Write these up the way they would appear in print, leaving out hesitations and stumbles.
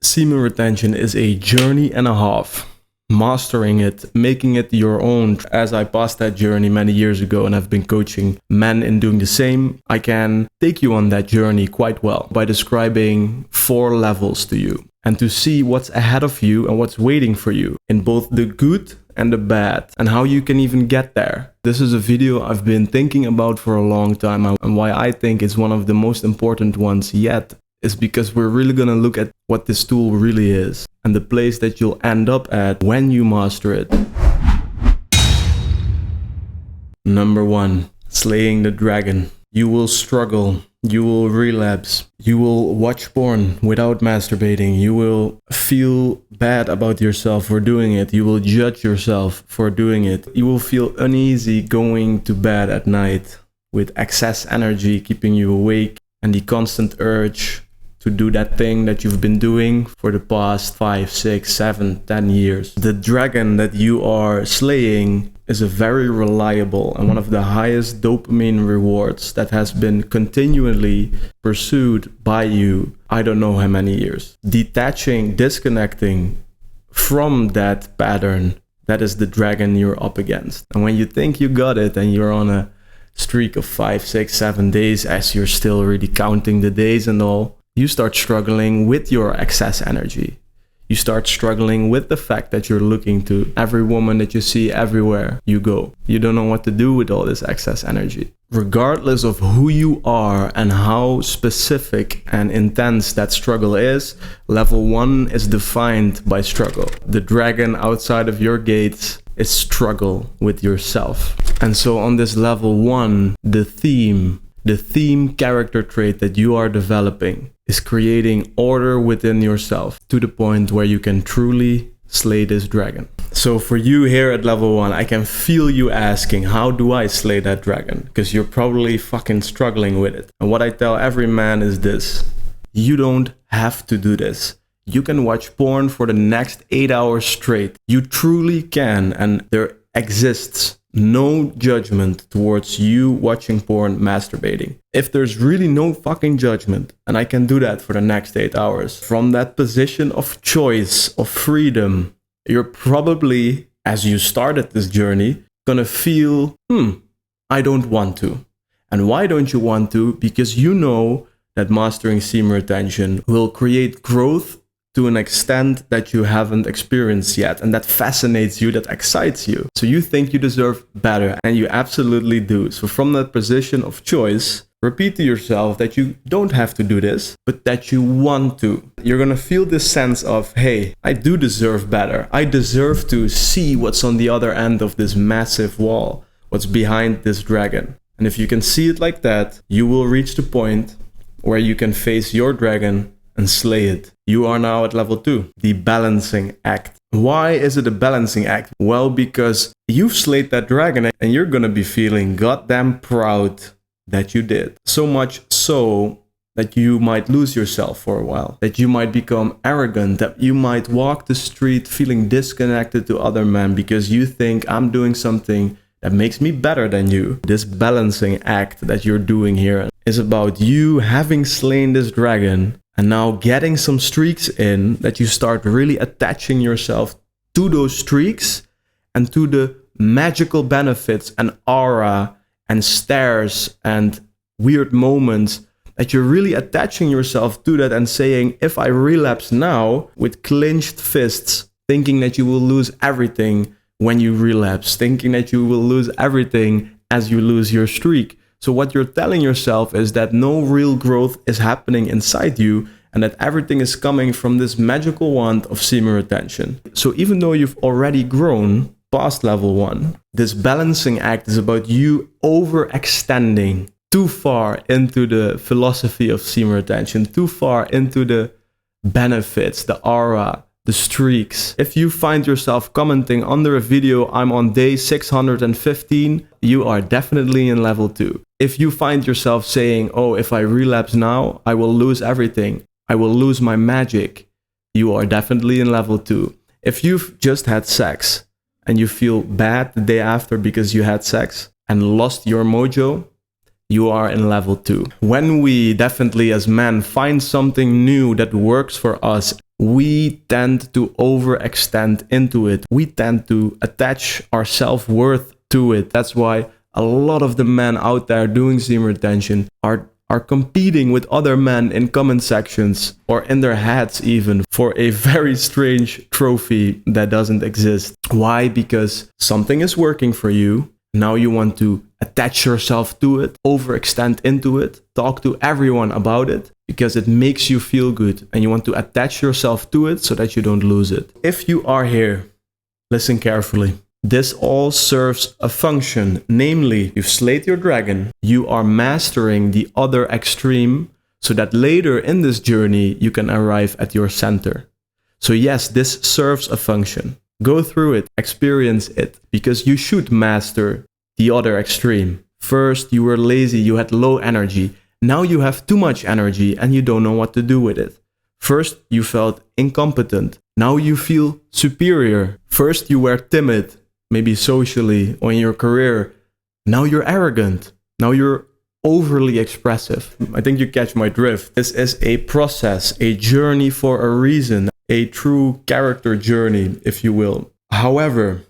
Semen retention is a journey and a half. Mastering it, making it your own. As I passed that journey many years ago and I've been coaching men in doing the same, I can take you on that journey quite well by describing 4 levels to you and to see what's ahead of you and what's waiting for you in both the good and the bad and how you can even get there. This is a video I've been thinking about for a long time, and why I think it's one of the most important ones yet is because we're really gonna look at what this tool really is and the place that you'll end up at when you master it. Number 1, slaying the dragon. You will struggle, you will relapse, you will watch porn without masturbating, you will feel bad about yourself for doing it, you will judge yourself for doing it, you will feel uneasy going to bed at night with excess energy keeping you awake and the constant urge to do that thing that you've been doing for the past 5, 6, 7, 10 years. The dragon that you are slaying is a very reliable and one of the highest dopamine rewards that has been continually pursued by you, I don't know how many years. Detaching, disconnecting from that pattern, that is the dragon you're up against. And when you think you got it and you're on a streak of 5, 6, 7 days, as you're still really counting the days and all, you start struggling with your excess energy. You start struggling with the fact that you're looking to every woman that you see everywhere you go. You don't know what to do with all this excess energy. Regardless of who you are and how specific and intense that struggle is, level 1 is defined by struggle. The dragon outside of your gates is struggle with yourself. And so on this level 1, the theme character trait that you are developing is creating order within yourself to the point where you can truly slay this dragon. So for you here at level 1, I can feel you asking, how do I slay that dragon? Because you're probably fucking struggling with it. And what I tell every man is this: you don't have to do this. You can watch porn for the next 8 hours straight. You truly can, and there exists no judgment towards you watching porn, masturbating. If there's really no fucking judgment, and I can do that for the next 8 hours, from that position of choice, of freedom, you're probably, as you started this journey, gonna feel, I don't want to. And why don't you want to? Because you know that mastering semen retention will create growth to an extent that you haven't experienced yet, and that fascinates you, that excites you. So you think you deserve better, and you absolutely do. So from that position of choice, repeat to yourself that you don't have to do this, but that you want to. You're gonna feel this sense of, hey, I do deserve better. I deserve to see what's on the other end of this massive wall, what's behind this dragon. And if you can see it like that, you will reach the point where you can face your dragon and slay it. You are now at level 2, the balancing act. Why is it a balancing act? Well, because you've slayed that dragon and you're gonna be feeling goddamn proud that you did. So much so that you might lose yourself for a while, that you might become arrogant, that you might walk the street feeling disconnected to other men because you think, I'm doing something that makes me better than you. This balancing act that you're doing here is about you having slain this dragon and now getting some streaks in, that you start really attaching yourself to those streaks and to the magical benefits and aura and stares and weird moments, that you're really attaching yourself to that and saying, if I relapse now, with clenched fists, thinking that you will lose everything when you relapse, thinking that you will lose everything as you lose your streak. So what you're telling yourself is that no real growth is happening inside you, and that everything is coming from this magical wand of semen retention. So even though you've already grown past level 1, this balancing act is about you overextending too far into the philosophy of semen retention, too far into the benefits, the aura, the streaks. If you find yourself commenting under a video, I'm on day 615, you are definitely in level 2. If you find yourself saying, oh, if I relapse now, I will lose everything, I will lose my magic, you are definitely in level 2. If you've just had sex and you feel bad the day after because you had sex and lost your mojo, you are in level 2. When we definitely as men find something new that works for us we tend to overextend into it. We tend to attach our self-worth to it. That's why a lot of the men out there doing semen retention are competing with other men in comment sections or in their heads even for a very strange trophy that doesn't exist. Why? Because something is working for you. Now you want to attach yourself to it, overextend into it, talk to everyone about it because it makes you feel good and you want to attach yourself to it so that you don't lose it. If you are here, listen carefully. This all serves a function, namely, you've slayed your dragon, you are mastering the other extreme so that later in this journey you can arrive at your center. So yes, this serves a function. Go through it, experience it, because you should master the other extreme. First, you were lazy, you had low energy. Now you have too much energy and you don't know what to do with it. First, you felt incompetent. Now you feel superior. First, you were timid, maybe socially or in your career. Now you're arrogant. Now you're overly expressive. I think you catch my drift. This is a process, a journey for a reason, a true character journey, if you will. However,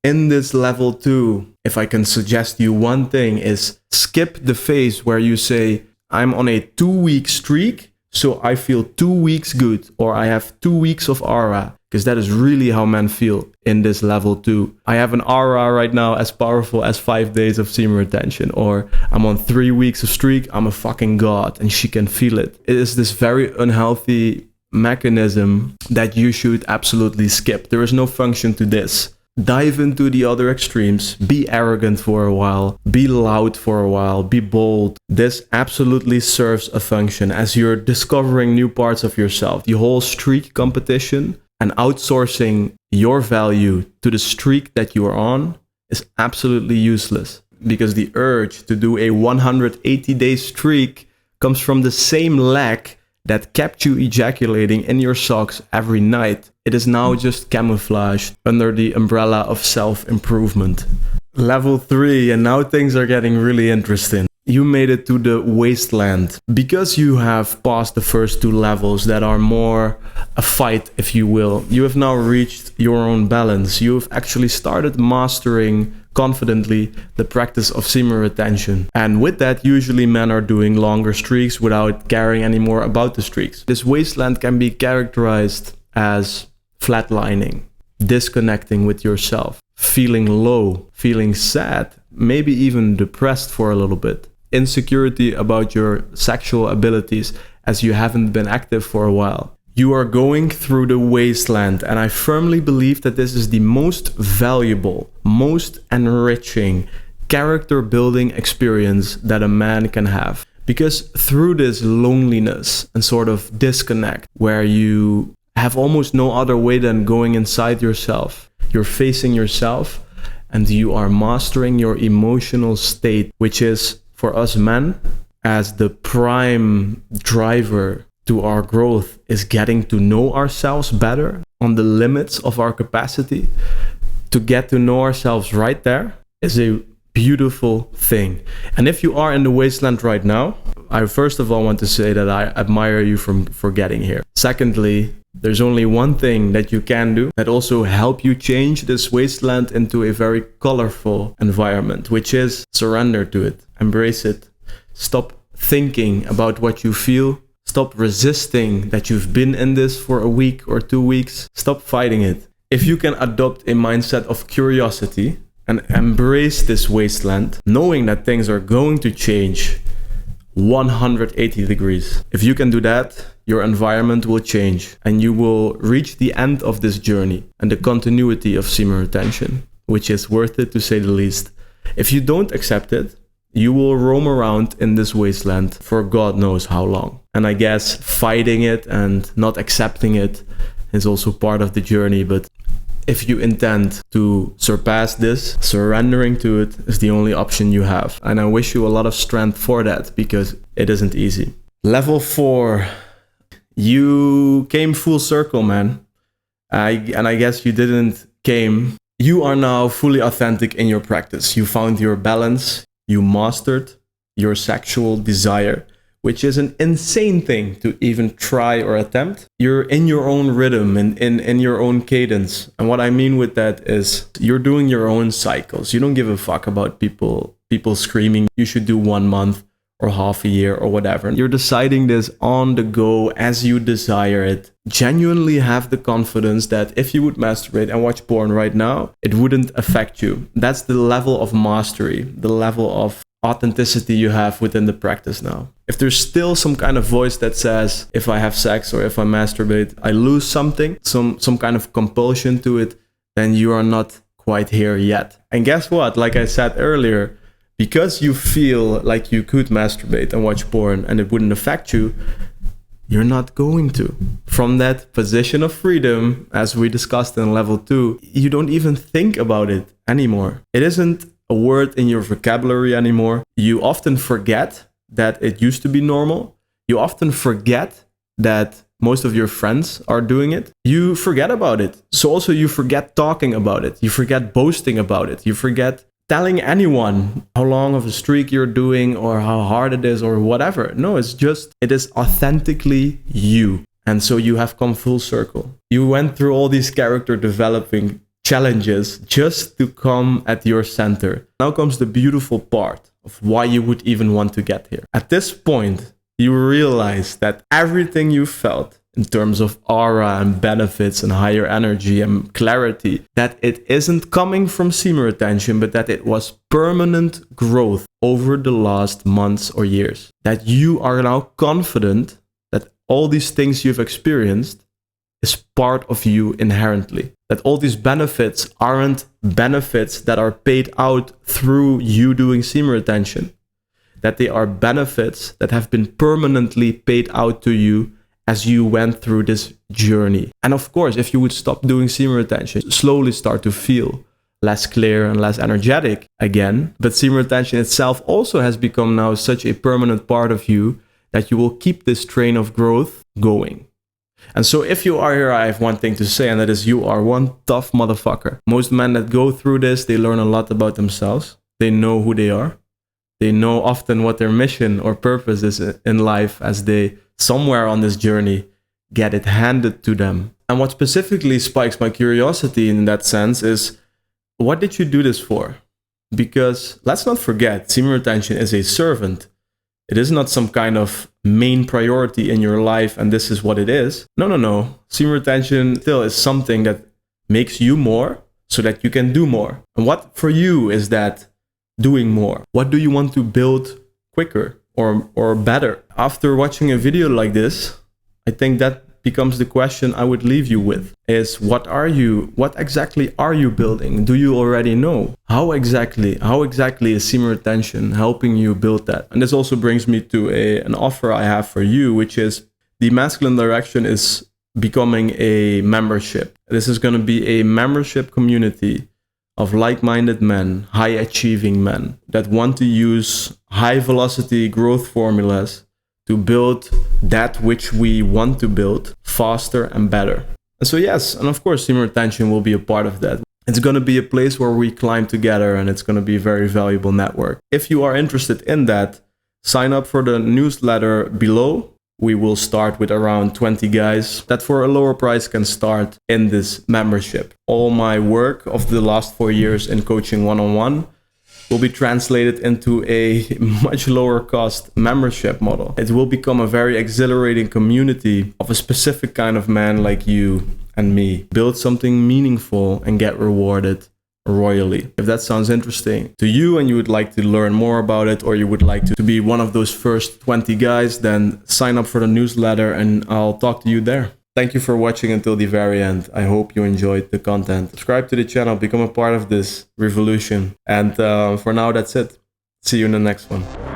in this level 2, if I can suggest you one thing, is skip the phase where you say, I'm on a 2-week streak, so I feel 2 weeks good, or I have 2 weeks of aura, because that is really how men feel in this level 2. I have an aura right now as powerful as 5 days of semen retention, or I'm on 3 weeks of streak, I'm a fucking god, and she can feel it. It is this very unhealthy mechanism that you should absolutely skip. There is no function to this. Dive into the other extremes, be arrogant for a while, be loud for a while, be bold. This absolutely serves a function as you're discovering new parts of yourself. The whole streak competition and outsourcing your value to the streak that you are on is absolutely useless, because the urge to do a 180-day streak comes from the same lack that kept you ejaculating in your socks every night. It is now just camouflaged under the umbrella of self-improvement. Level 3, and now things are getting really interesting. You made it to the Wasteland. Because you have passed the first 2 levels that are more a fight, if you will, you have now reached your own balance. You've actually started mastering confidently the practice of semen retention. And with that, usually men are doing longer streaks without caring anymore about the streaks. This Wasteland can be characterized as flatlining, disconnecting with yourself, feeling low, feeling sad, maybe even depressed for a little bit, insecurity about your sexual abilities as you haven't been active for a while. You are going through the Wasteland, and I firmly believe that this is the most valuable, most enriching character building experience that a man can have. Because through this loneliness and sort of disconnect, where you have almost no other way than going inside yourself, you're facing yourself and you are mastering your emotional state, which is for us men, as the prime driver to our growth, is getting to know ourselves better on the limits of our capacity. To get to know ourselves right there is a beautiful thing. And if you are in the Wasteland right now, I first of all want to say that I admire you for getting here. Secondly, there's only one thing that you can do that also help you change this Wasteland into a very colorful environment, which is surrender to it, embrace it, stop thinking about what you feel. Stop resisting that you've been in this for a week or 2 weeks. Stop fighting it. If you can adopt a mindset of curiosity and embrace this Wasteland, knowing that things are going to change 180 degrees. If you can do that, your environment will change and you will reach the end of this journey and the continuity of semen retention, which is worth it to say the least. If you don't accept it, you will roam around in this Wasteland for God knows how long. And I guess fighting it and not accepting it is also part of the journey. But if you intend to surpass this, surrendering to it is the only option you have. And I wish you a lot of strength for that, because it isn't easy. Level 4. You came full circle, man. And I guess you didn't came. You are now fully authentic in your practice. You found your balance. You mastered your sexual desire, which is an insane thing to even try or attempt. You're in your own rhythm and in your own cadence. And what I mean with that is you're doing your own cycles. You don't give a fuck about people screaming you should do 1 month or half a year or whatever. You're deciding this on the go as you desire it. Genuinely have the confidence that if you would masturbate and watch porn right now, it wouldn't affect you. That's the level of mastery, the level of authenticity you have within the practice now. If there's still some kind of voice that says, if I have sex or if I masturbate, I lose something, some kind of compulsion to it, then you are not quite here yet. And guess what? Like I said earlier, because you feel like you could masturbate and watch porn and it wouldn't affect you, you're not going to. From that position of freedom, as we discussed in level 2, you don't even think about it anymore. It isn't a word in your vocabulary anymore. You often forget that it used to be normal. You often forget that most of your friends are doing it. You forget about it. So also you forget talking about it. You forget boasting about it. You forget telling anyone how long of a streak you're doing or how hard it is or whatever. No, it is authentically you. And so you have come full circle. You went through all these character developing challenges just to come at your center. Now comes the beautiful part of why you would even want to get here. At this point, you realize that everything you felt in terms of aura and benefits and higher energy and clarity, that it isn't coming from semen retention, but that it was permanent growth over the last months or years. That you are now confident that all these things you've experienced is part of you inherently. That all these benefits aren't benefits that are paid out through you doing semen retention. That they are benefits that have been permanently paid out to you as you went through this journey. And of course, if you would stop doing semen retention, slowly start to feel less clear and less energetic again. But semen retention itself also has become now such a permanent part of you that you will keep this train of growth going. And so if you are here, I have one thing to say, and that is you are one tough motherfucker. Most men that go through this, they learn a lot about themselves. They know who they are. They know often what their mission or purpose is in life as they, somewhere on this journey, get it handed to them. And what specifically spikes my curiosity in that sense is, what did you do this for? Because let's not forget, semen retention is a servant. It is not some kind of main priority in your life and this is what it is. No. Semen retention still is something that makes you more so that you can do more. And what for you is that doing more? What do you want to build quicker or better? After watching a video like this, I think that becomes the question I would leave you with is what exactly are you building? Do you already know? How exactly is semen retention helping you build that? And this also brings me to an offer I have for you, which is the Masculine Direction is becoming a membership. This is going to be a membership community of like-minded men, high-achieving men that want to use high-velocity growth formulas to build that which we want to build faster and better. And so yes, and of course semen retention will be a part of that. It's going to be a place where we climb together and it's going to be a very valuable network. If you are interested in that, sign up for the newsletter below. We will start with around 20 guys that for a lower price can start in this membership. All my work of the last 4 years in coaching one-on-one will be translated into a much lower cost membership model. It will become a very exhilarating community of a specific kind of man like you and me. Build something meaningful and get rewarded royally. If that sounds interesting to you and you would like to learn more about it, or you would like to be one of those first 20 guys, then sign up for the newsletter and I'll talk to you there. Thank you for watching until the very end. I hope you enjoyed the content. Subscribe to the channel, become a part of this revolution. And for now, that's it. See you in the next one.